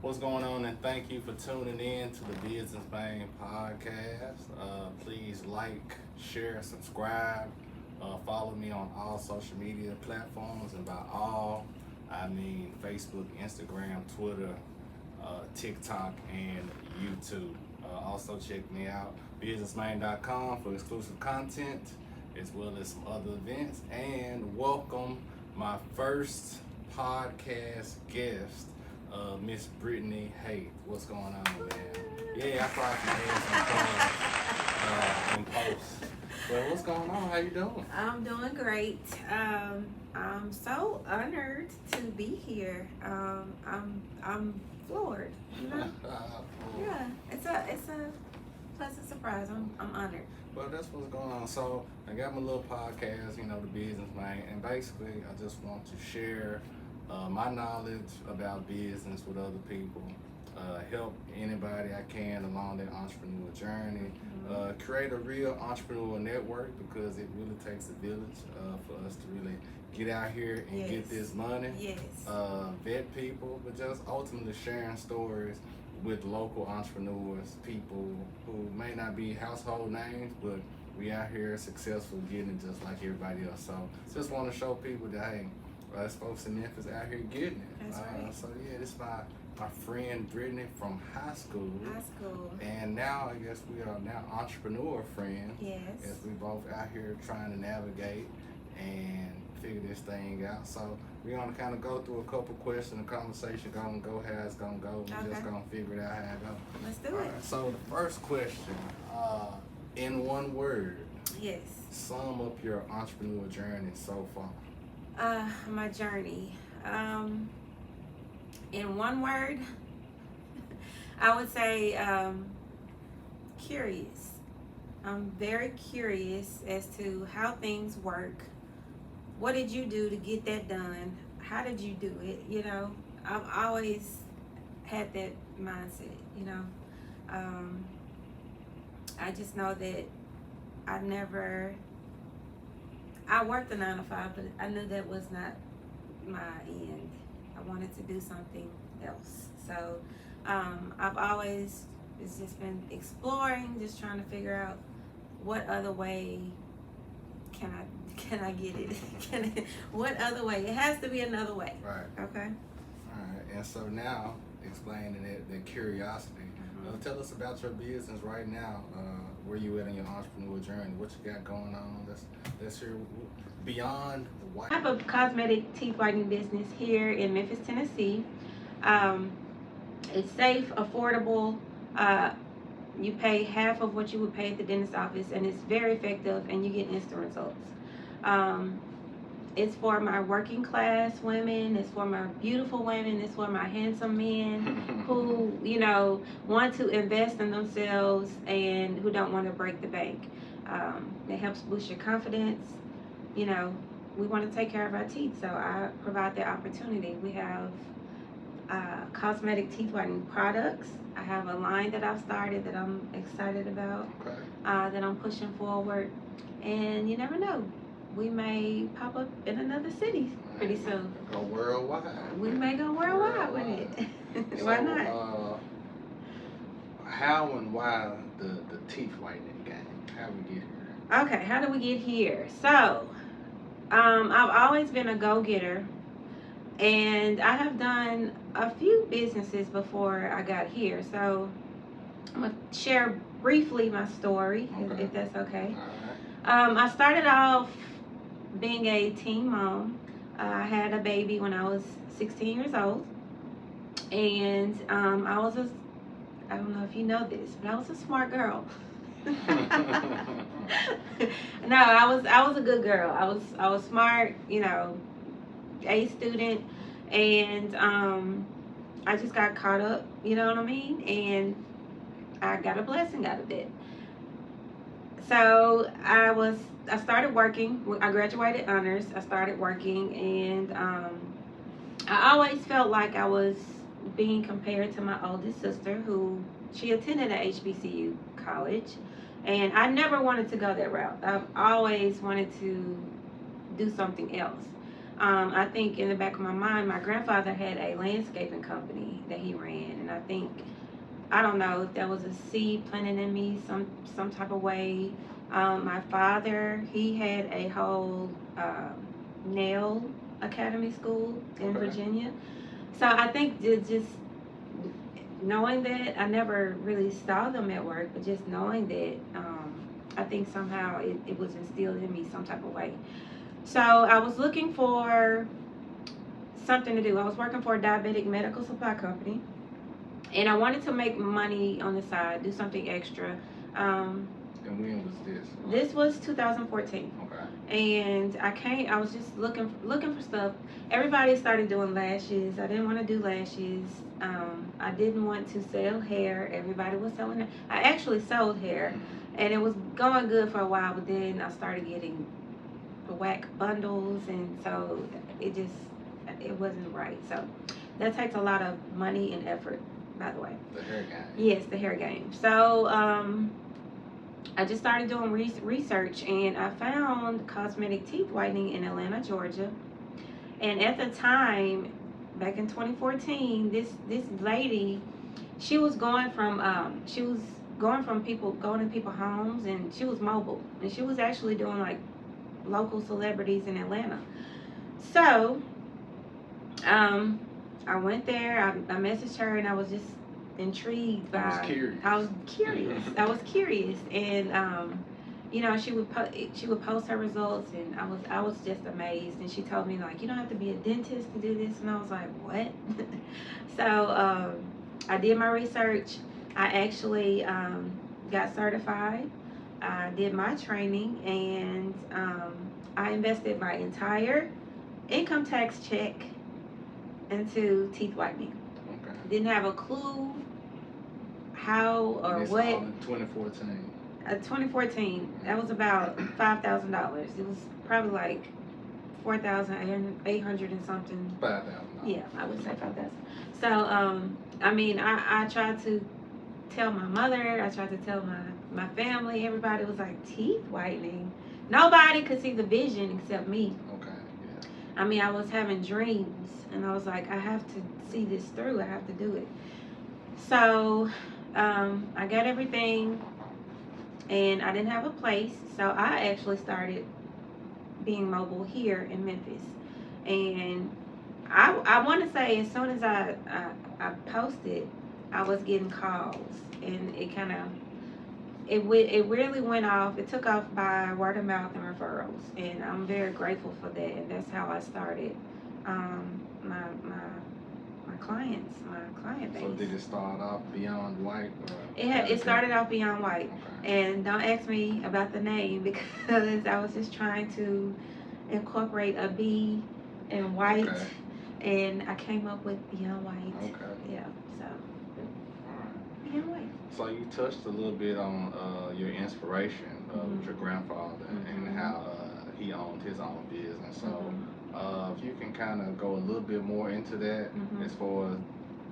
What's going on, and thank you for tuning in to the Businessmane podcast. Please like, share, subscribe. Follow me on all social media platforms, and by all, I mean Facebook, Instagram, Twitter, TikTok, and YouTube. Also check me out, businessmane.com, for exclusive content, as well as some other events. And welcome my first podcast guest, Miss Brittany, Haith. What's going on, man? Yeah, I probably can add some in post. Well, what's going on? How you doing? I'm doing great. I'm so honored to be here. I'm floored. You know? Yeah, it's a pleasant surprise. I'm honored. Well, that's what's going on. So I got my little podcast, the Businessmane, and basically I just want to share my knowledge about business with other people, help anybody I can along their entrepreneurial journey, create a real entrepreneurial network, because it really takes a village for us to really get out here and get this money. Yes. Vet people, but just ultimately sharing stories with local entrepreneurs, people who may not be household names, but we out here successful getting it just like everybody else. So just want to show people that, hey, there's folks in Memphis out here getting it. That's right. So yeah, this is my friend Brittany from high school. High school. And now I guess we are now entrepreneur friends. Yes. As we both out here trying to navigate and figure this thing out. So we're gonna kind of go through a couple questions. The conversation gonna go how it's gonna go. We're just gonna figure it out how it goes. Let's do it. Right, so the first question, in one word, Yes. sum up your entrepreneurial journey so far. My journey. In one word, I would say curious. I'm very curious as to how things work. What did you do to get that done? How did you do it? I've always had that mindset, I just know that I worked a 9-to-5, but I knew that was not my end. I wanted to do something else. So I've always just been exploring, just trying to figure out what other way can I get it? What other way? It has to be another way. Right. Okay. All right. And so now, explaining that curiosity, tell us about your business right now. Where you at in your entrepreneurial journey? What you got going on? Let's hear beyond white. I have a cosmetic teeth whitening business here in Memphis, Tennessee. It's safe, affordable. You pay half of what you would pay at the dentist office, and it's very effective, and you get instant results. It's for my working class women. It's for my beautiful women. It's for my handsome men who, want to invest in themselves and who don't want to break the bank. It helps boost your confidence. We want to take care of our teeth, so I provide that opportunity. We have cosmetic teeth whitening products. I have a line that I've started that I'm excited about, that I'm pushing forward. And you never know, we may pop up in another city pretty soon. Go worldwide. We may go worldwide with it. Why not? How and why the teeth whitening game? How we get here? Okay, how do we get here? So, I've always been a go-getter, and I have done a few businesses before I got here. So, I'm going to share briefly my story, if that's okay. All right. I started off being a teen mom. I had a baby when I was 16 years old, and I don't know if you know this, but I was a smart girl. No, I was a good girl. I was smart, A student, and I just got caught up, you know what I mean? And I got a blessing out of it. So I started working. I graduated honors. I started working, and I always felt like I was being compared to my oldest sister, who she attended a HBCU college, and I never wanted to go that route. I've always wanted to do something else. I think in the back of my mind, my grandfather had a landscaping company that he ran, and I don't know if that was a seed planted in me some type of way. My father, he had a whole nail academy school in Virginia. So I think just knowing that, I never really saw them at work, but just knowing that, I think somehow it was instilled in me some type of way. So I was looking for something to do. I was working for a diabetic medical supply company, and I wanted to make money on the side, do something extra. And when was this? This was 2014. Okay. And I was just looking for stuff. Everybody started doing lashes. I didn't want to do lashes. I didn't want to sell hair. Everybody was selling it. I actually sold hair, and it was going good for a while, but then I started getting the whack bundles, and so it wasn't right. So that takes a lot of money and effort, by the way. The hair game. Yes, the hair game. So I just started doing research, and I found cosmetic teeth whitening in Atlanta, Georgia. And at the time, back in 2014, this lady, she was going from people going to people's homes, and she was mobile, and she was actually doing like local celebrities in Atlanta. So I went there, I messaged her, and I was just intrigued by. I was curious, and you know, she would post her results, and I was just amazed. And she told me, like, you don't have to be a dentist to do this, and I was like, what? So I did my research. I actually got certified. I did my training, and I invested my entire income tax check into teeth whitening. Okay. Didn't have a clue how or this what. All in 2014. 2014. That was about $5,000. It was probably like 4,800 and something. $5,000. Yeah, I would say 5,000. So I mean, I tried to tell my mother. I tried to tell my family. Everybody was like, teeth whitening. Nobody could see the vision except me. Okay. Yeah. I mean, I was having dreams, and I was like, I have to see this through. I have to do it. So I got everything, and I didn't have a place, so I actually started being mobile here in Memphis. And I want to say, as soon as I posted, I was getting calls, and it really went off. It took off by word of mouth and referrals, and I'm very grateful for that. And that's how I started my client base. So did it start off Beyond White? It started off Beyond White. Okay. And don't ask me about the name, because I was just trying to incorporate a B and white, Okay. and I came up with Beyond White. Okay. Yeah. So. All right. Beyond White. So you touched a little bit on your inspiration with your grandfather and how he owned his own business. So if you can kind of go a little bit more into that as far as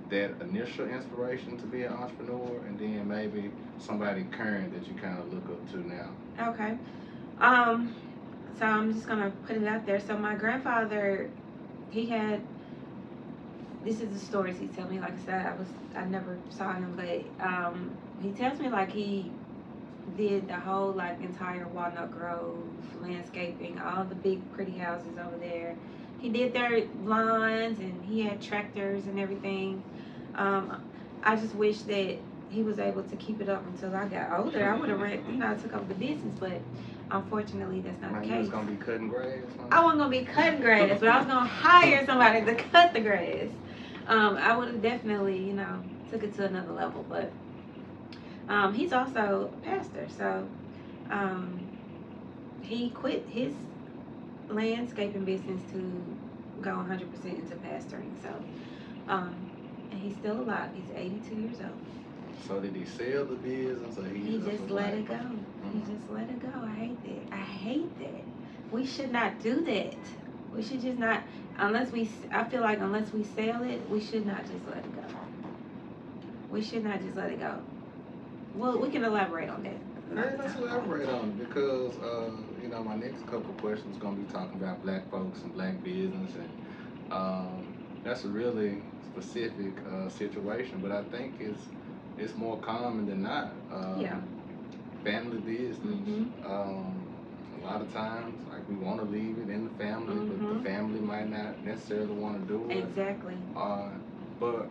that initial inspiration to be an entrepreneur, and then maybe somebody current that you kind of look up to now. Okay. So I'm just gonna put it out there. So my grandfather, this is the stories he tells me. Like I said, I never saw him, but he tells me like he did the whole like entire Walnut Grove landscaping, all the big pretty houses over there. He did their lawns, and he had tractors and everything. I just wish that he was able to keep it up until I got older. I would have took over the business, but unfortunately that's not the case. You was gonna be cutting grass? I wasn't gonna be cutting grass, but I was gonna hire somebody to cut the grass. I would have definitely, took it to another level, but he's also a pastor, so he quit his landscaping business to go 100% into pastoring. So, and he's still alive. He's 82 years old. So did he sell the business, or he just let it go? He just let it go. I hate that. I hate that. We should not do that. We should just not, I feel like unless we sell it, we should not just let it go. We should not just let it go. Well, we can elaborate on that. Hey, let's elaborate on it because you know, my next couple of questions is gonna be talking about black folks and black business, and that's a really specific situation, but I think it's more common than not. Yeah. Family business. A lot of times, like we want to leave it in the family, but the family might not necessarily want to do it. Exactly. But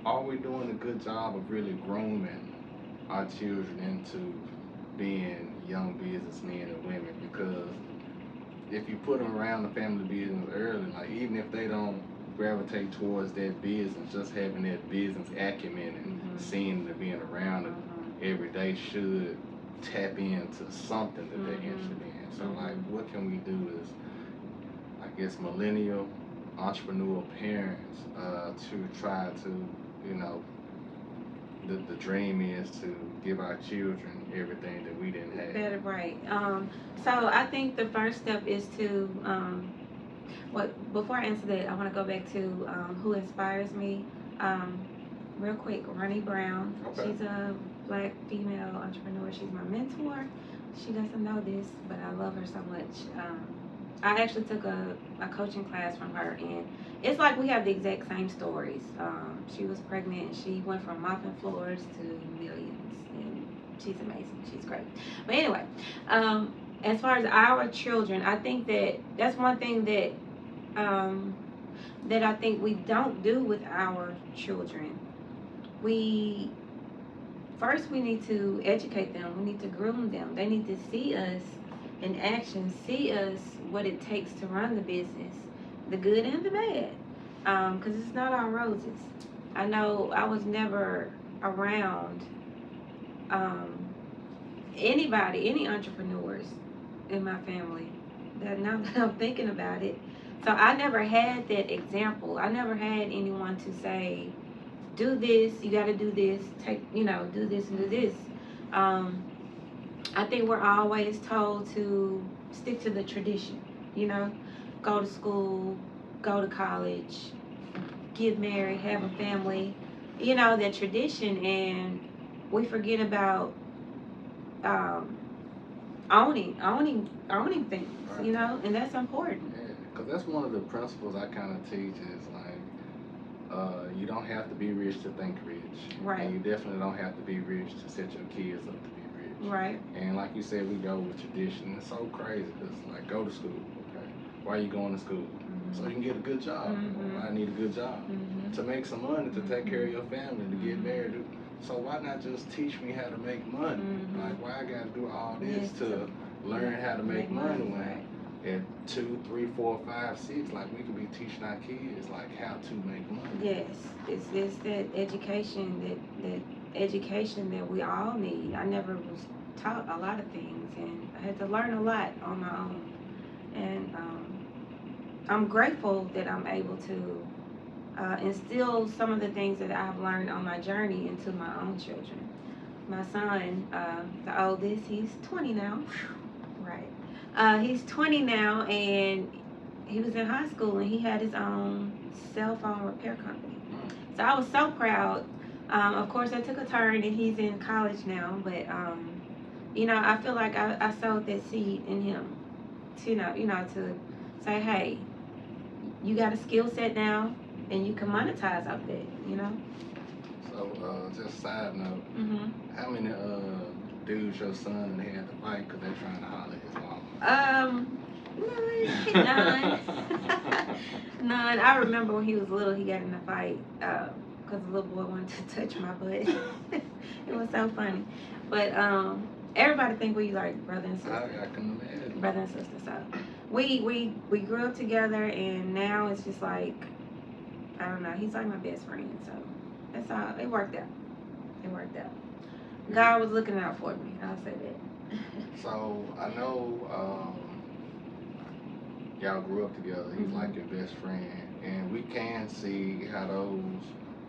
are we doing a good job of really grooming our children into being young businessmen and women? Because if you put them around the family business early, like even if they don't gravitate towards that business, just having that business acumen and seeing them being around it every day should tap into something that they're interested in. So like, what can we do as, I guess, millennial entrepreneurial parents to try to, you know, the dream is to give our children everything that we didn't have. Better, right. So I think the first step is to, before I answer that, I want to go back to who inspires me. Real quick, Ronnie Brown. Okay. She's a black female entrepreneur. She's my mentor. She doesn't know this, but I love her so much. I actually took a coaching class from her, and it's like we have the exact same stories. She was pregnant. She went from mopping floors to millions, and she's amazing. She's great. But anyway, as far as our children, I think that's one thing that I think we don't do with our children. First we need to educate them. We need to groom them. They need to see us in action, see us what it takes to run the business, the good and the bad, because it's not all roses. I know I was never around any entrepreneurs in my family. That now that I'm thinking about it, so I never had that example. I never had anyone to say, do this, you got to do this, do this and do this. I think we're always told to stick to the tradition, go to school, go to college, get married, have a family, that tradition, and we forget about owning things, Right. and that's important. Yeah, because that's one of the principles I kind of teach is like, you don't have to be rich to think rich. Right. And you definitely don't have to be rich to set your kids up to be rich. Right. And like you said, we go with tradition. It's so crazy because, like, go to school, okay? Why are you going to school? So you can get a good job. I need a good job. To make some money, to take care of your family, to get married. So why not just teach me how to make money? Like, why I got to do all this to learn how to make money when at 2, 3, 4, 5, 6, like we could be teaching our kids like how to make money. Yes, it's that education that we all need. I never was taught a lot of things, and I had to learn a lot on my own. And I'm grateful that I'm able to instill some of the things that I've learned on my journey into my own children. My son, the oldest, he's 20 now. Right. He's 20 now, and he was in high school, and he had his own cell phone repair company. So I was so proud. Of course, I took a turn, and he's in college now. But I feel like I sowed that seed in him, to say, hey, you got a skill set now, and you can monetize off that. So, just side note, how many dudes your son had to fight because they're trying to holler at his mama? None. None. I remember when he was little, he got in a fight because the little boy wanted to touch my butt. It was so funny. But everybody think we like brother and sister. I can imagine. Brother and sister. So we grew up together, and now it's just like, I don't know. He's like my best friend. So that's all. It worked out. God was looking out for me. I'll say that. So I know y'all grew up together. He's like your best friend, and we can see how those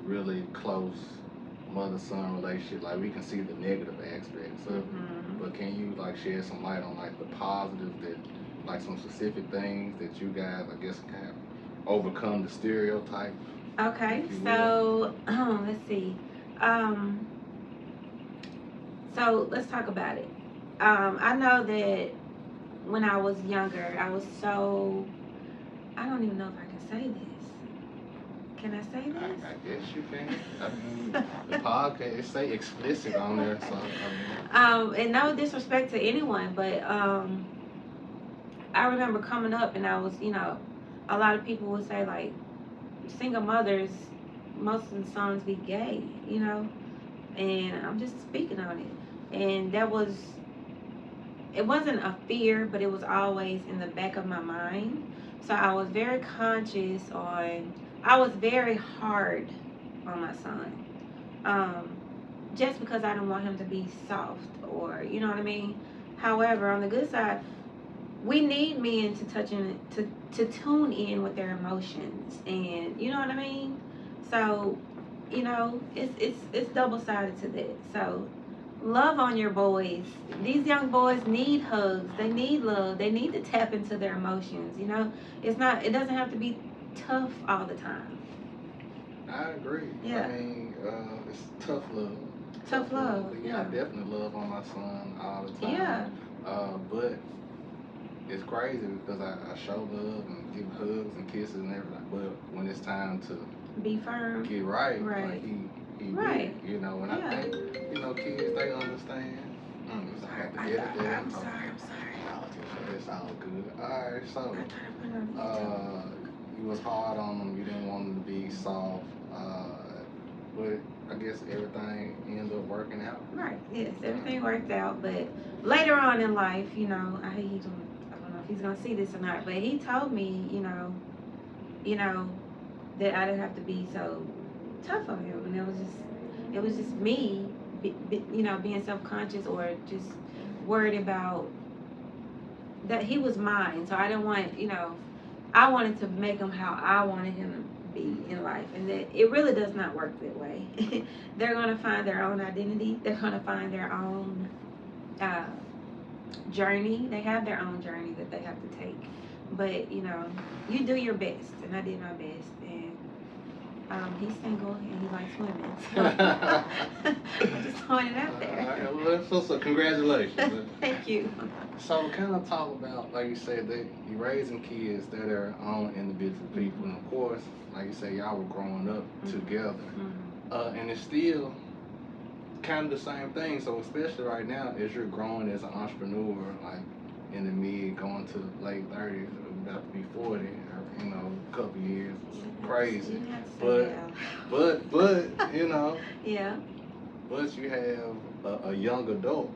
really close mother-son relationship, like we can see the negative aspects of it. But can you like shed some light on like the positives, that like some specific things that you guys, I guess, can overcome the stereotype? Okay, so let's see. So let's talk about it. I know that when I was younger, I was so, I don't even know if I can say this. Can I say this? I guess you can. I mean, the podcast say explicit on there, so And no disrespect to anyone, but I remember coming up and I was, a lot of people would say like single mothers, most of the sons be gay, and I'm just speaking on it. And it wasn't a fear, but it was always in the back of my mind. So I was very I was very hard on my son. Just because I didn't want him to be soft or, you know what I mean? However, on the good side, we need men to tune in with their emotions, and you know what I mean. So, it's double sided to that. So, love on your boys. These young boys need hugs. They need love. They need to tap into their emotions. It doesn't have to be tough all the time. I agree. Yeah. I mean, it's tough love. Tough love. Yeah, I definitely love on my son all the time. Yeah. But it's crazy because I show love and give hugs and kisses and everything. But when it's time to be firm, get right, right, like he right, and I think kids they understand. I'm sorry. It's all good. All right, so you was hard on them. You didn't want them to be soft. But I guess everything ended up working out. Right. Yes, everything worked out. But later on in life, I don't know if he's gonna see this or not. But he told me, that I didn't have to be so tough on him, and it was just me, being self-conscious or just worried about that he was mine. So I didn't want, I wanted to make him how I wanted him to be in life, and that it really does not work that way. They're gonna find their own identity. They're gonna find their own journey. They have their own journey that they have to take. But you do your best, and I did my best, and he's single and he likes women. So I just throwing it out there. All right, well, so congratulations. Thank you. So kind of talk about, like you said, that you're raising kids that are own individual people, and of course, like you say, y'all were growing up together, and it's still kind of the same thing. So especially right now, as you're growing as an entrepreneur, like in the mid, going to the late 30s, about to be 40, or, a couple years, crazy. But yeah. But you have a young adult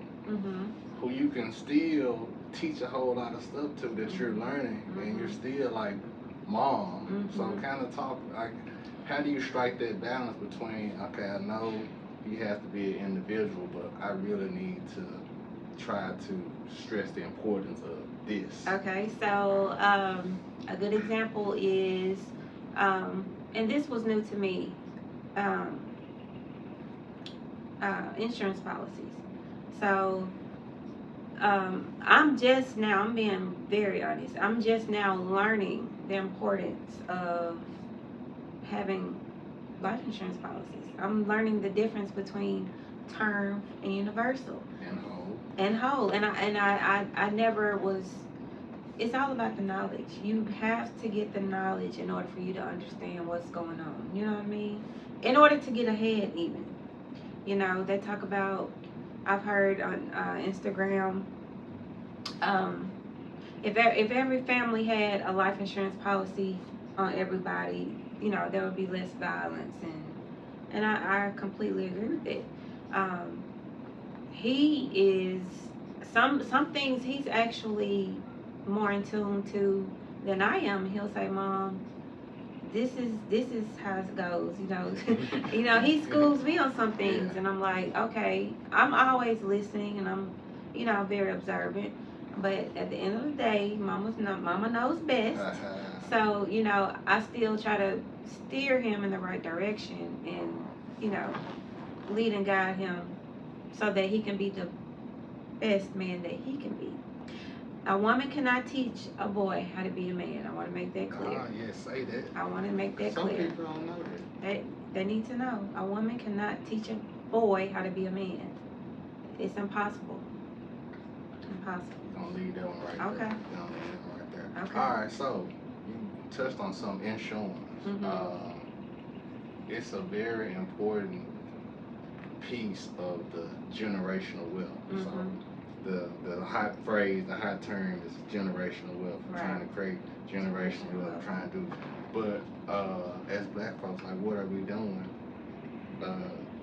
who you can still teach a whole lot of stuff to that you're learning, and you're still like mom. So kind of talk like, how do you strike that balance between, okay, I know he has to be an individual, but I really need to try to stress the importance of this. Okay, so a good example is, and this was new to me, insurance policies. So I'm being very honest, I'm just now learning the importance of having life insurance policies. I'm learning the difference between term and universal. And whole. And I never was. It's all about the knowledge. You have to get the knowledge in order for you to understand what's going on. You know what I mean? In order to get ahead, even. They talk about. I've heard on Instagram. If every family had a life insurance policy on everybody, there would be less violence, and I completely agree with it. He is some things he's actually more in tune to than I am. He'll say, "Mom, this is how it goes." He schools me on some things, and I'm like, okay, I'm always listening, and I'm, very observant. But at the end of the day, Mama knows best. So I still try to steer him in the right direction, and lead and guide him so that he can be the best man that he can be. A woman cannot teach a boy how to be a man. I want to make that clear. Yes, say that. I want to make that clear. Some people don't know that. They need to know. A woman cannot teach a boy how to be a man. It's impossible. Impossible. We're gonna leave that one right Okay. there. We're gonna leave that one right there. Okay. All right, so you touched on some insurance. Mhm. It's a very important piece of the generational wealth. Mhm. So the hot phrase, the hot term is generational wealth. We're trying to create generational wealth, trying to do. But as black folks, like, what are we doing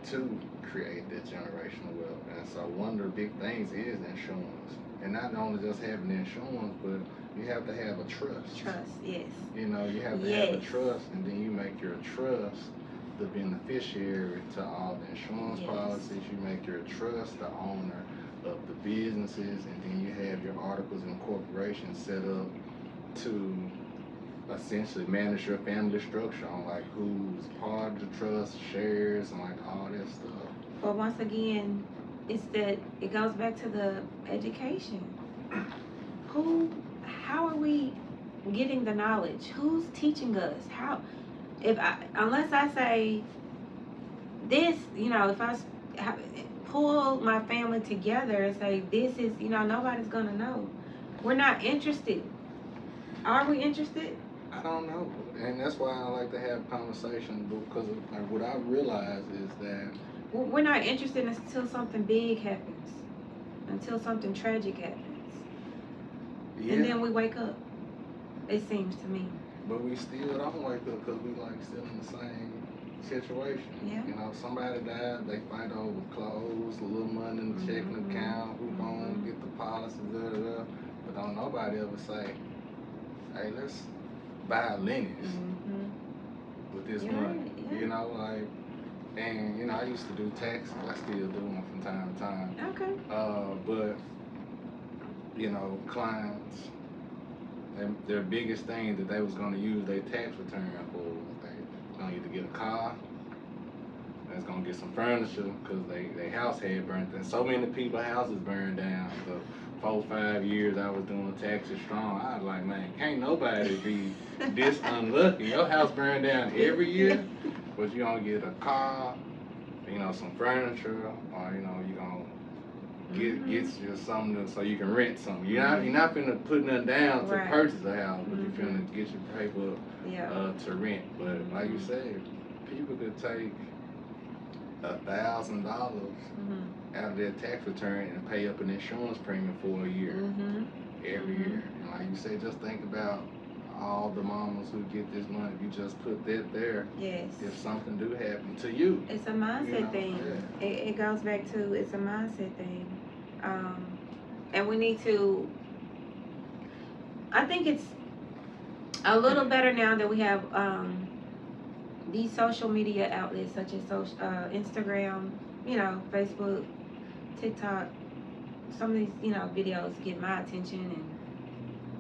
to create that generational wealth? And so one of the big things is insurance. And not only just having insurance, but you have to have a trust. Trust, yes. You know, you have to have a trust, and then you make your trust the beneficiary to all the insurance policies. You make your trust the owner of the businesses, and then you have your articles of incorporation set up to essentially manage your family structure on like who's part of the trust, shares, and like all that stuff. But once again, it goes back to the education. How are we getting the knowledge? Who's teaching us? Unless I say this, if I pull my family together and say this is, nobody's gonna know. We're not interested. Are we interested? I don't know, and that's why I like to have conversations, because like what I realize is that we're not interested until something big happens, until something tragic happens, and then we wake up. It seems to me. But we still don't wake up because we like still in the same situation. Yeah. You know, somebody died, they fight over clothes, a little money in the checking account, who gonna get the policy, But don't nobody ever say, hey, let's buy lineage with this money. Yeah. You know, like, and I used to do taxes. I still do them from time to time. Okay. But clients, their biggest thing that they was gonna use their tax return for, they gonna either get a car, they was gonna get some furniture, because they house had burnt down. So many people's houses burned down. The 4-5 years I was doing taxes strong, I was like, man, can't nobody be this unlucky. Your house burned down every year, but you gonna get a car, some furniture, or you gonna get you something so you can rent something. You're not finna put nothing down to purchase a house, but you're finna get your paper to rent. But like you said, people could take $1,000 out of their tax return and pay up an insurance premium for a year, every year. And like you say, just think about all the mamas who get this money. If you just put that there, if something do happen to you, it's a mindset thing. Yeah. It goes back to, it's a mindset thing. And we need to, I think it's a little better now that we have these social media outlets such as Instagram, Facebook, TikTok. Some of these, videos get my attention, and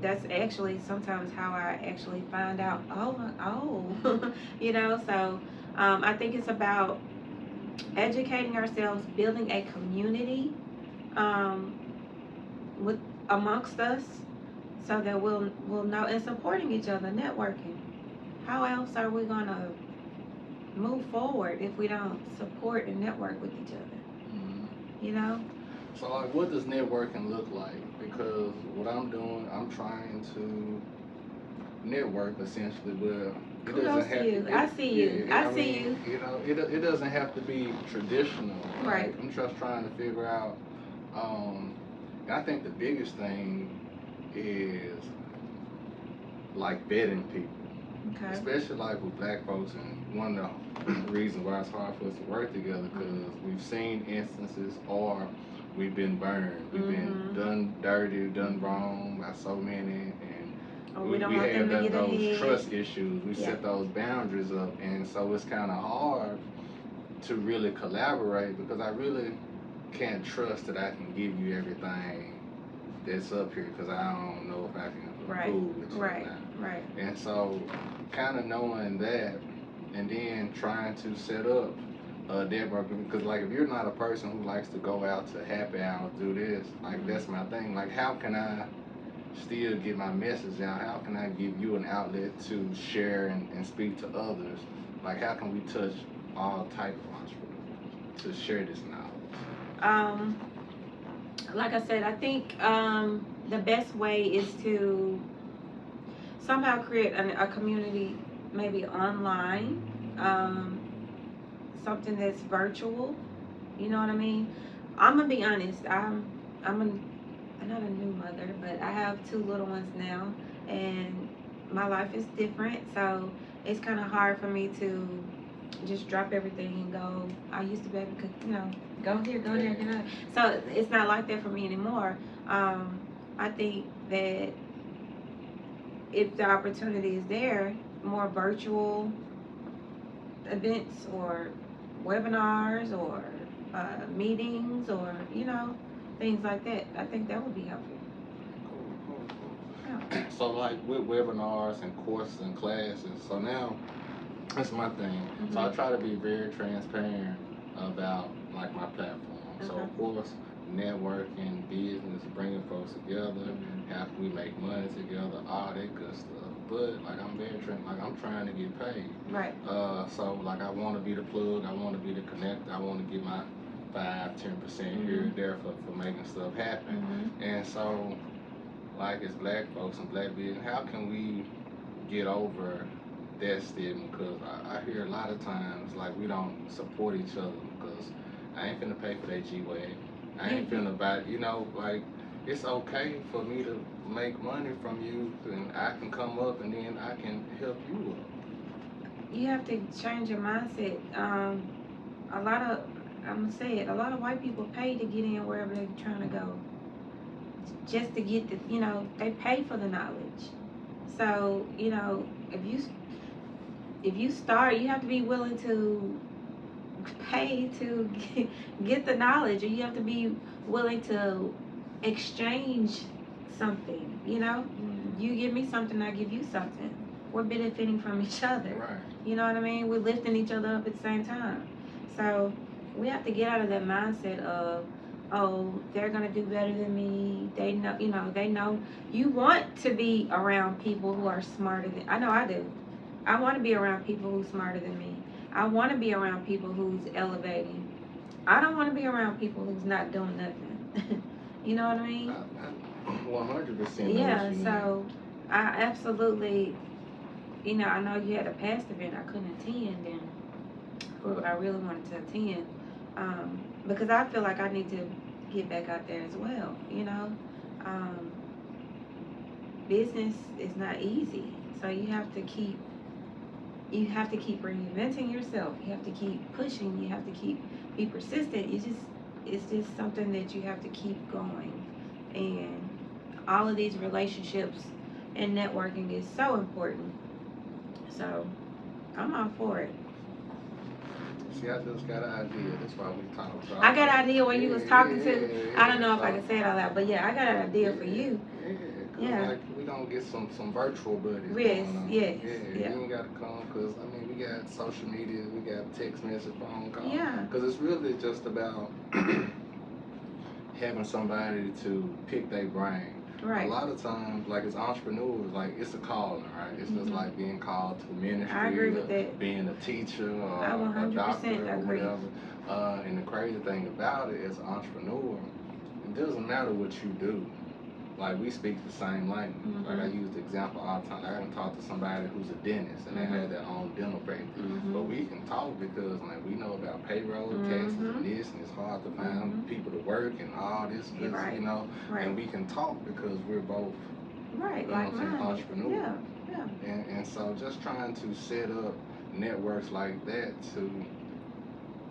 that's actually sometimes how I actually find out, so I think it's about educating ourselves, building a community amongst us, so that we'll know, and supporting each other, networking. How else are we gonna move forward if we don't support and network with each other? So like, what does networking look like? Because what I'm doing, I'm trying to network essentially, but it doesn't have to. I see you. I see you. It doesn't have to be traditional. Right. Like, I'm just trying to figure out. I think the biggest thing is like vetting people. Okay. Especially like with black folks, and one of the reasons why it's hard for us to work together, because we've seen instances, or we've been burned, we've been done dirty, done wrong by so many, and we have those trust issues. We set those boundaries up, and so it's kind of hard to really collaborate, because I really can't trust that I can give you everything that's up here, because I don't know if I can approve with you or not. Right. And so kind of knowing that, and then trying to set up networking, because like, if you're not a person who likes to go out to happy hours, do this, like that's my thing. Like, how can I still get my message out? How can I give you an outlet to share and speak to others? Like, how can we touch all type of entrepreneurs to share this knowledge? like I said, I think the best way is to somehow create a community, maybe online, um, something that's virtual. You know what I mean? I'm gonna be honest. I'm not a new mother, but I have two little ones now, and my life is different. So it's kind of hard for me to just drop everything and go. I used to be able to, go here, go there, go there. So it's not like that for me anymore. I think that if the opportunity is there, more virtual events or webinars or meetings or things like that, I think that would be helpful. Cool. Yeah. So like with webinars and courses and classes, so now that's my thing. Mm-hmm. So I try to be very transparent about like my platform. Okay. So of course, networking, business, bringing folks together, mm-hmm. how can we make money together, all that good stuff. But like I'm trying to get paid. Right. So like I want to be the plug, I want to be the connector, I want to get my 5-10% mm-hmm. here and there for making stuff happen. Mm-hmm. And so like as black folks and black business, how can we get over that stigma? Because I hear a lot of times like we don't support each other because I ain't finna pay for that G-Wagon. I ain't finna buy, like it's okay for me to make money from you and I can come up and then I can help you up. You have to change your mindset. I'm gonna say it, a lot of white people pay to get in wherever they're trying to go. Just to get they pay for the knowledge. So, if you start, you have to be willing to pay to get the knowledge, or you have to be willing to exchange something. Mm-hmm. You give me something, I give you something. We're benefiting from each other. Right. You know what I mean? We're lifting each other up at the same time. So we have to get out of that mindset of, oh, they're gonna do better than me. They know, they know. You want to be around people who are smarter than. I know I do. I want to be around people who's smarter than me. I want to be around people who's elevating. I don't want to be around people who's not doing nothing. You know what I mean? 100%. Yeah. So I absolutely. I know you had a past event I couldn't attend, and I really wanted to attend, because I feel like I need to get back out there as well. Business is not easy, so you have to keep reinventing yourself. You have to keep pushing. You have to be persistent. It's just something that you have to keep going, and all of these relationships and networking is so important. So I'm all for it. See, I just got an idea. That's why we talked. I got an idea when you was talking to. I don't know if I can say it all out, but yeah, I got an idea for you. Yeah. Like we gonna get some virtual buddies. Yes. Yes. Yeah. You ain't gotta come because we got social media, we got text message, phone call. Yeah. Because it's really just about having somebody to pick their brain. Right. A lot of times, like as entrepreneurs, like it's a calling, right? It's just like being called to ministry. I agree with that. Being a teacher or I 100% a doctor or agree. whatever. And the crazy thing about it, as an entrepreneur, it doesn't matter what you do. Like we speak the same language. Mm-hmm. Like I use the example all the time. I haven't talked to somebody who's a dentist and they have their own dental practice. Mm-hmm. But we can talk because we know about payroll, taxes, and this, and it's hard to find people to work and all this, right. Right. And we can talk because we're both entrepreneurs. Yeah. And so just trying to set up networks like that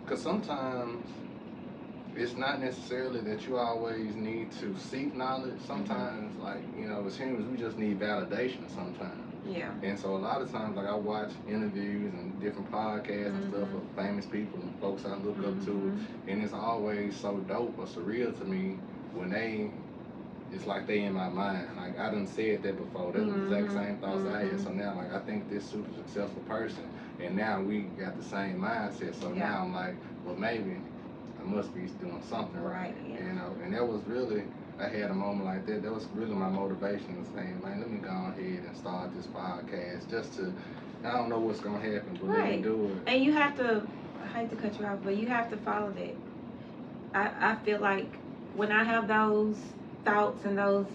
because sometimes it's not necessarily that you always need to seek knowledge. Sometimes, as humans, we just need validation sometimes. Yeah. And so a lot of times, I watch interviews and different podcasts and stuff of famous people and folks I look up to, and it's always so dope or surreal to me when it's like they in my mind. Like I done said that before. That's the exact same thoughts I had. So now, I think this super successful person, and now we got the same mindset. So now I'm like, well, maybe I must be doing something right. And that was really, I had a moment like that. That was really my motivation to say, man, let me go ahead and start this podcast just to, I don't know what's going to happen, but let me do it. And you have to, I hate to cut you off, but you have to follow that. I feel like when I have those thoughts and those,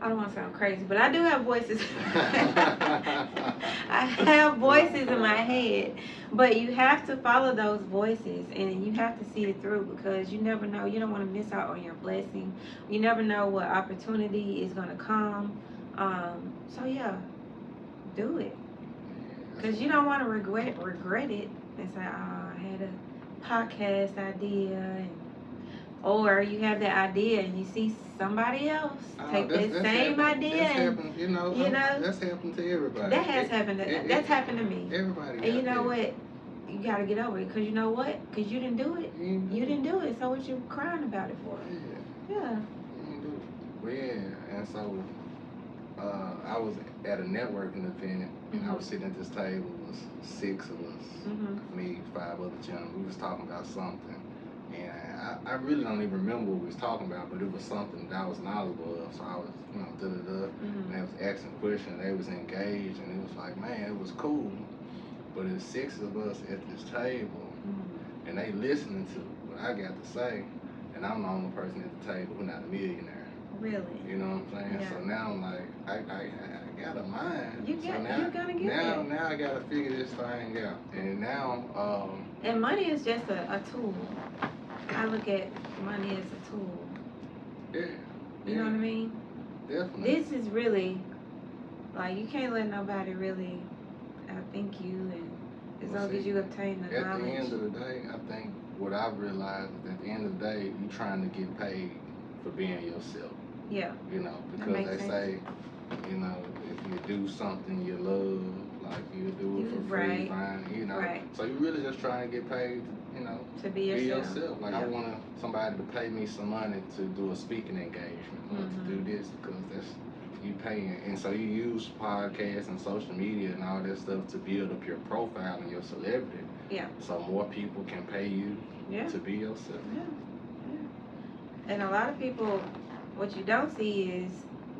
I don't want to sound crazy, but I do have voices. I have voices in my head, but you have to follow those voices and you have to see it through, because you never know. You don't want to miss out on your blessing. You never know what opportunity is going to come. So yeah, do it, because you don't want to regret it and say, oh, I had a podcast idea, or you have that idea and you see somebody else take that same idea. That's happened, you know, that's happened to everybody. That has happened. That's happened to me. Everybody. And you know what? You got to get over it, because you know what? Because you didn't do it. You didn't do it. So what you crying about it for? Yeah. Well, yeah, and so I was at a networking event, and I was sitting at this table. It was 6 of us, me, 5 other gentlemen. We was talking about something, and I really don't even remember what we was talking about, but it was something that I was knowledgeable of. So I was, you know, and they was asking questions. They was engaged, and it was like, man, it was cool. But it's 6 of us at this table, and they listening to what I got to say, and I'm the only person at the table who's not a millionaire. Really? You know what I'm saying? Yeah. So now I'm like, I got a mind. You're gonna get it. Now I gotta figure this thing out. And now, and money is just a tool. I look at money as a tool. Yeah. You know what I mean? Definitely. This is really, like, you can't let nobody really outthink you, and as long as you obtain the knowledge. At the end of the day, I think what I've realized is at the end of the day, you're trying to get paid for being yourself. Yeah. You know, because they say, you know, if you do something you love, like you do it for free, fine, you know. Right. So you're really just trying to get paid, you know, to be yourself. Like I want somebody to pay me some money to do a speaking engagement or to do this, because that's you paying. And so you use podcasts and social media and all that stuff to build up your profile and your celebrity. Yeah. So more people can pay you to be yourself. Yeah. And a lot of people, what you don't see is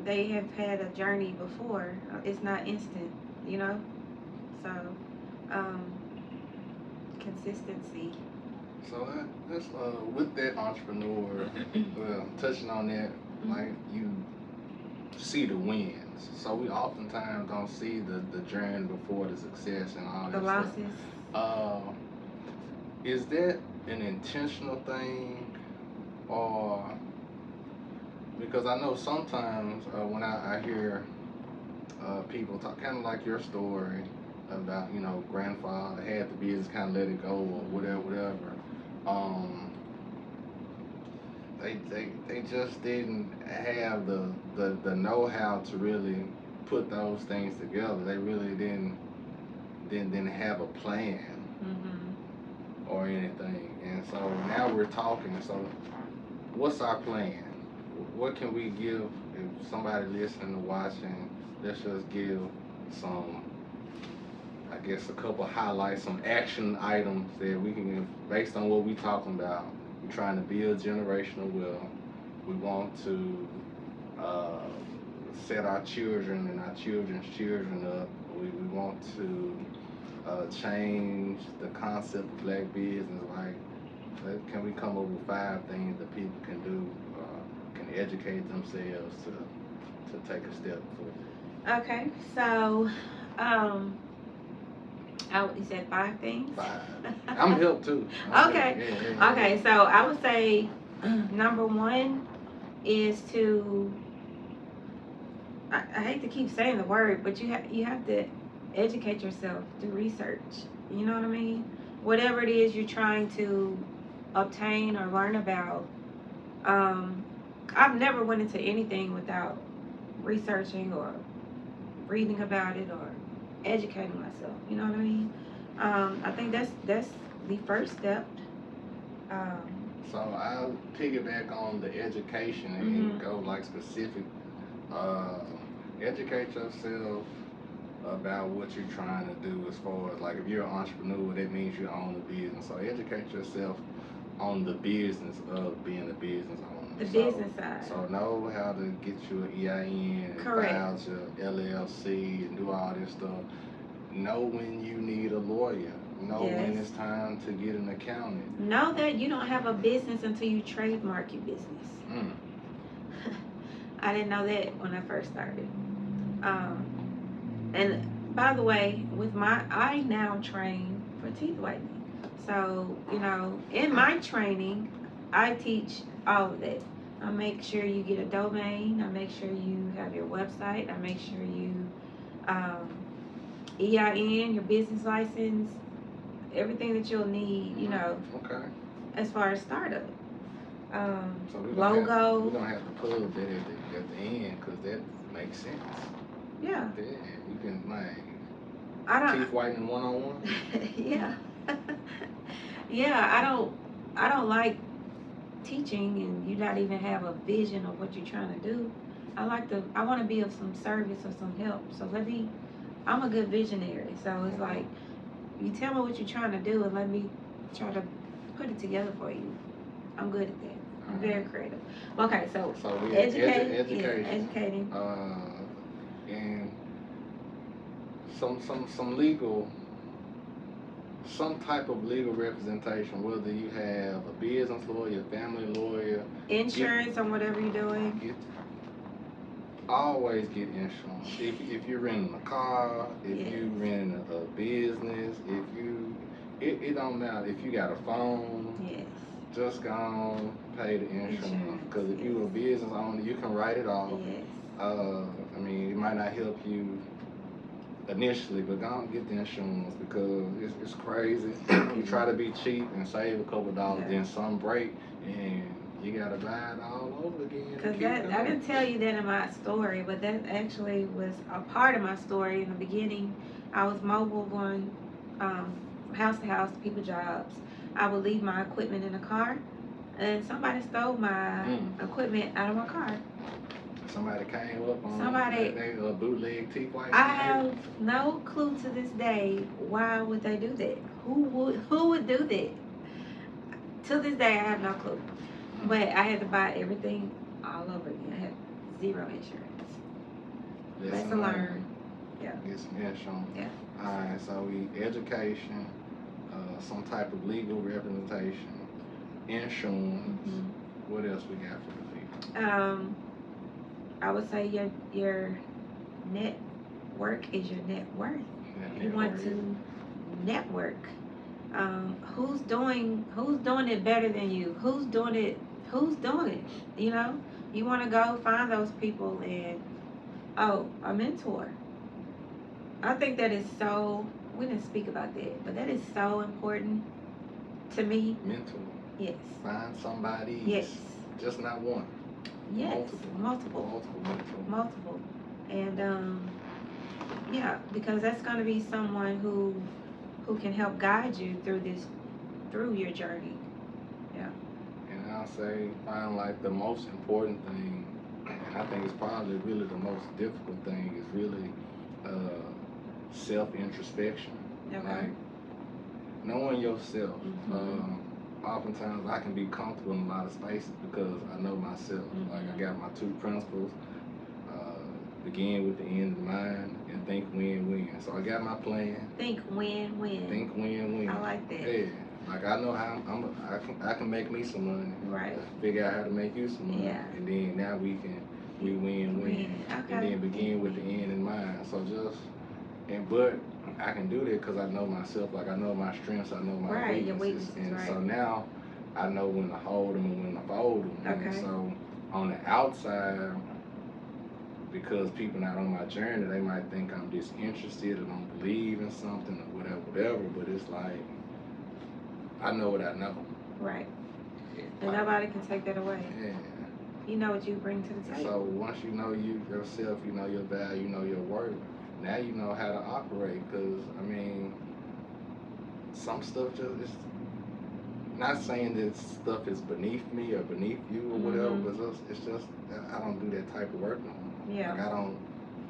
they have had a journey before. It's not instant, you know? So, consistency. So that's with that entrepreneur, touching on that, like you see the wins. So we oftentimes don't see the journey before the success and all that losses. Stuff. Is that an intentional thing, or because I know sometimes when I hear people talk, kind of like your story about, you know, grandfather had the business, kind of let it go or whatever. They just didn't have the know-how to really put those things together. They really didn't have a plan or anything. And so now we're talking. So what's our plan? What can we give if somebody listening or watching? Let's just give some, I guess, a couple highlights, some action items that we can give based on what we're talking about. We're trying to build generational wealth. We want to set our children and our children's children up. We want to change the concept of black business. Like, can we come up with 5 things that people can do, can educate themselves to take a step forward? Okay, so you said 5 things? 5. I'm help too. Okay. Okay, so I would say number 1 is to, I hate to keep saying the word, but you have to educate yourself, do research. You know what I mean? Whatever it is you're trying to obtain or learn about. I've never went into anything without researching or reading about it or educating myself. You know what I mean? I think that's the first step. So I'll piggyback on the education and go like specific. Educate yourself about what you're trying to do, as far as like if you're an entrepreneur, that means you own the business. So educate yourself on the business of being a business owner. The business side. So know how to get your EIN and file your LLC and do all this stuff. Know when you need a lawyer. know when it's time to get an accountant. Know that you don't have a business until you trademark your business. I didn't know that when I first started. And by the way, I now train for teeth whitening. So, in my training, I teach all of that. I make sure you get a domain. I make sure you have your website. I make sure you EIN, your business license, everything that you'll need, Okay. as far as startup. So logo. We're going to have to plug that at the end because that makes sense. Yeah. Yeah, you can, teeth whitening 101. Yeah. Yeah, I don't like teaching and you not even have a vision of what you're trying to do. I want to be of some service or some help. So I'm a good visionary. So it's like, you tell me what you're trying to do and let me try to put it together for you. I'm good at that. I'm very creative. Okay, so we educating. And some legal, some type of legal representation, whether you have a business lawyer, family lawyer, insurance, or whatever you're doing. Always get insurance. If you're renting a car, if you're renting a business, it don't matter. If you got a phone, just go on, pay the insurance. Because if you're a business owner, you can write it off. It might not help you initially, but don't get the insurance because it's crazy. You try to be cheap and save a couple dollars, then some break, and you gotta buy it all over again. Because I didn't tell you that in my story, but that actually was a part of my story in the beginning. I was mobile, going house to house, people jobs. I would leave my equipment in the car, and somebody stole my equipment out of my car. Somebody came up on they bootleg teeth whitening. I have no clue to this day why would they do that. Who would do that? To this day, I have no clue. But I had to buy everything all over again. I had zero insurance. Lesson learned. Yeah. Get some insurance. Yeah. All right. So education, some type of legal representation, insurance. What else we got for the people? I would say your network is your net worth. You want to network. Who's doing it better than you? Who's doing it? You want to go find those people and a mentor. I think that is so. We didn't speak about that, but that is so important to me. Mentor. Yes. Find somebody. Yes. Just not one. Yes. Multiple. And because that's going to be someone who can help guide you through your journey. Yeah. And I'll say, find the most important thing, and I think it's probably really the most difficult thing, is really self-introspection. Okay. Knowing yourself. Oftentimes I can be comfortable in a lot of spaces because I know myself. I got my 2 principles. Begin with the end in mind and think win-win. So I got my plan. Think win-win. Think win-win. I like that. Yeah. I know how I can make me some money. Right. Figure out how to make you some money. Yeah. And then now we win-win. Okay. And then begin with the end in mind. So but I can do that because I know myself. I know my strengths. I know my weaknesses. Your weaknesses. And right. so now I know when to hold them and when to fold them. Okay. And so on the outside, because people not on my journey, they might think I'm disinterested or don't believe in something or whatever. But it's I know what I know. Right. And nobody can take that away. Yeah. You know what you bring to the table. So once you know yourself, you know your value, you know your worth. Now you know how to operate. Because some stuff it's not saying that stuff is beneath me or beneath you or whatever, but it's just I don't do that type of work no more. Yeah.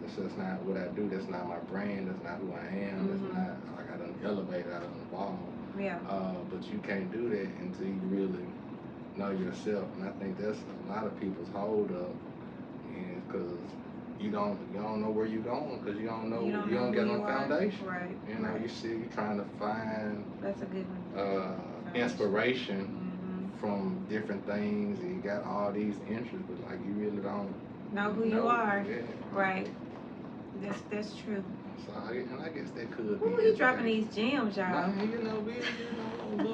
That's just not what I do. That's not my brand. That's not who I am. That's not I done elevated, I done evolved. Yeah. But you can't do that until you really know yourself, and I think that's a lot of people's hold up, is because you don't know where you're going because you don't know You don't you know don't who get you no are. foundation. Right. You know, Right. you're trying to find That's a good one. Foundation. Inspiration from different things, and you got all these interests, but like you really don't Know who you are. Yeah. Right. That's true. So I guess that could Ooh, be. he dropping these gems, y'all. Man, a little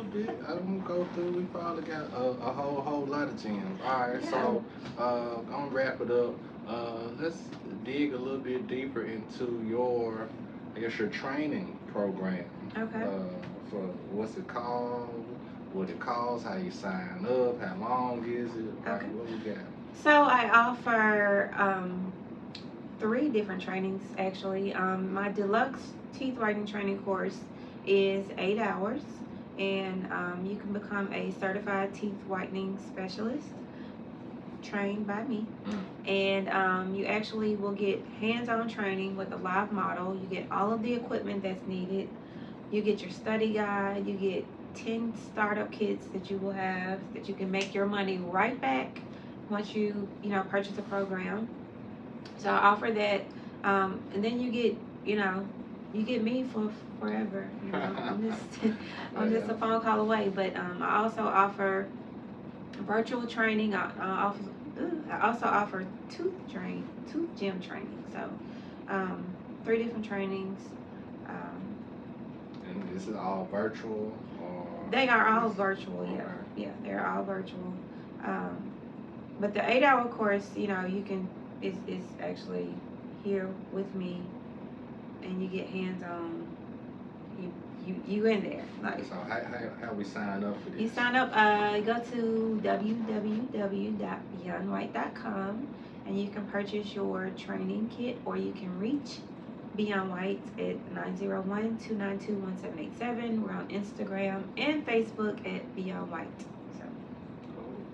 bit. I don't go through. We probably got a whole lot of gems. All right, Yeah. so gonna wrap it up. Let's dig a little bit deeper into your training program. Okay. For what's it called? What it costs? How you sign up? How long is it? Okay. What we got? So I offer 3 different trainings actually. My deluxe teeth whitening training course is 8 hours, and you can become a certified teeth whitening specialist trained by me. And you actually will get hands-on training with a live model. You get all of the equipment that's needed. You get your study guide. You get 10 startup kits that you will have that you can make your money right back once you purchase a program. So I offer that, and then you get me for forever. I'm just a phone call away. But I also offer virtual training. I also offer tooth gym training. So 3 different trainings. And this is all virtual, or They are all virtual. Okay. Yeah, they're all virtual. But the 8-hour course, you can is actually here with me, and you get hands on. You in there. Like, so how we sign up for this? you sign up. Go to www.beyondwhite.com, and you can purchase your training kit, or you can reach Beyond White at 901-292-1787. We're on Instagram and Facebook at Beyond White. So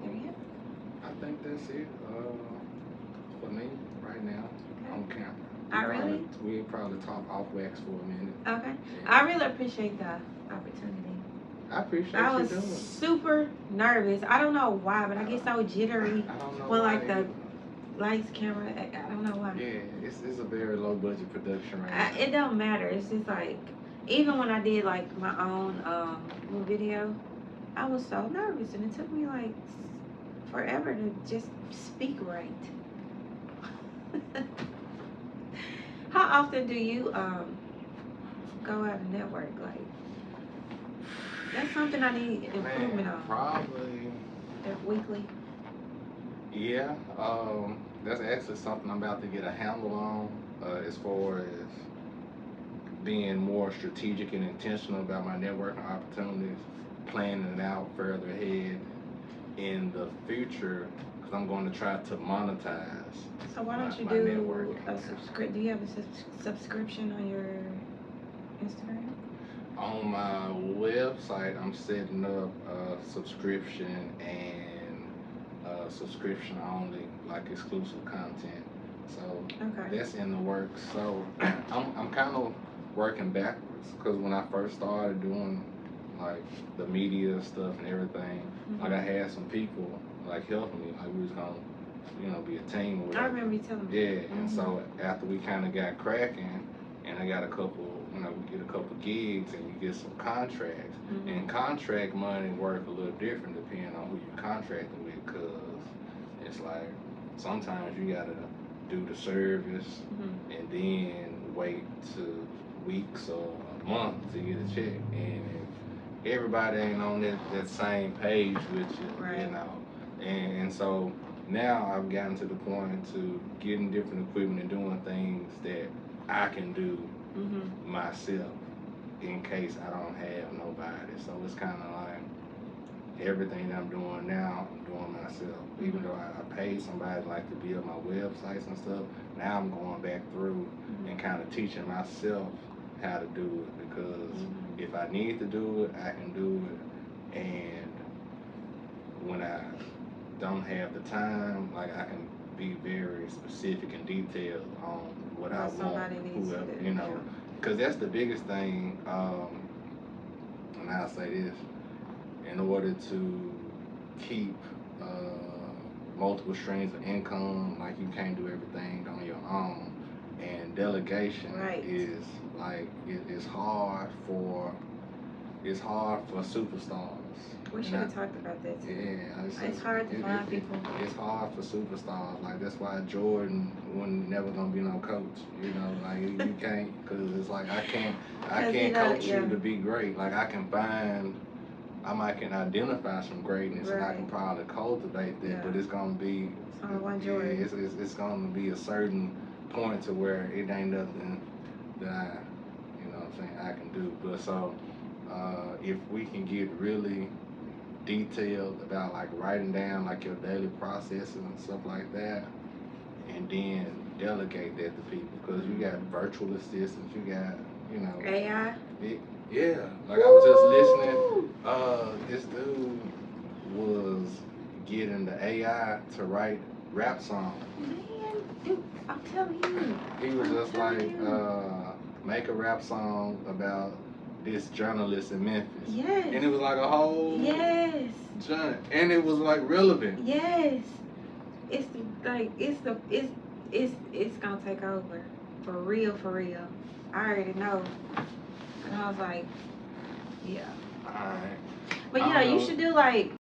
there you go. I think that's it for me right now on camera. We probably talk off wax for a minute. Okay. Yeah. I really appreciate the opportunity. I appreciate I you was doing it. super nervous. I don't know why, but I get so jittery I don't know when why like the lights, camera. I don't know why. Yeah, it's a very low budget production right now. It don't matter. It's just like, even when I did like my own little video, I was so nervous, and it took me like forever to just speak right. How often do you go out and network? Like, that's something I need improvement on. Probably. Weekly. Yeah. That's actually something I'm about to get a handle on, as far as being more strategic and intentional about my networking opportunities, planning it out further ahead in the future, because I'm going to try to monetize. So why don't you my do networking. a subscription? Do you have a subscription on your Instagram? On my website, I'm setting up a subscription and subscription only, like exclusive content. So Okay. that's in the works. So I'm kind of working backwards, because when I first started doing like the media stuff and everything, like I had some people like helping me, like we was gonna be a team or whatever. I remember you telling me. Yeah, and so after we kind of got cracking, and I got a couple, we get a couple gigs, and you get some contracts. And contract money work a little different depending on who you're contracting with, because it's like sometimes you gotta do the service and then wait to weeks or a month to get a check. And if everybody ain't on that same page with you, Right. And so now I've gotten to the point to getting different equipment and doing things that I can do myself in case I don't have nobody. So it's kind of like everything that I'm doing now, I'm doing myself. Even though I paid somebody like to build my websites and stuff, now I'm going back through and kind of teaching myself how to do it, because if I need to do it, I can do it. And when I don't have the time, like I can be very specific and detailed on what I want, whoever, because that's the biggest thing. And I'll say this: in order to keep multiple streams of income. Like you can't do everything on your own, and delegation Right. is like it's hard for superstars. We should have talked about that too. Yeah, It's hard to find people. It's hard for superstars. Like that's why Jordan wasn't never gonna be no coach. You know, like you can't, cause it's like I can't coach you to be great. Like I can identify some greatness and I can probably cultivate that, but it's gonna be it's gonna be a certain point to where it ain't nothing that I can do. But so if we can get really detailed about like writing down like your daily processes and stuff like that, and then delegate that to people, because you got virtual assistants, you got AI. Yeah, like I was just listening. This dude was getting the AI to write rap songs. Man, dude, I'm telling you. He was just like, make a rap song about this journalist in Memphis. Yes. And it was like a whole and it was like relevant. Yes. It's gonna take over. For real. I already know. And I was like, yeah. Alright. But yeah, you should do like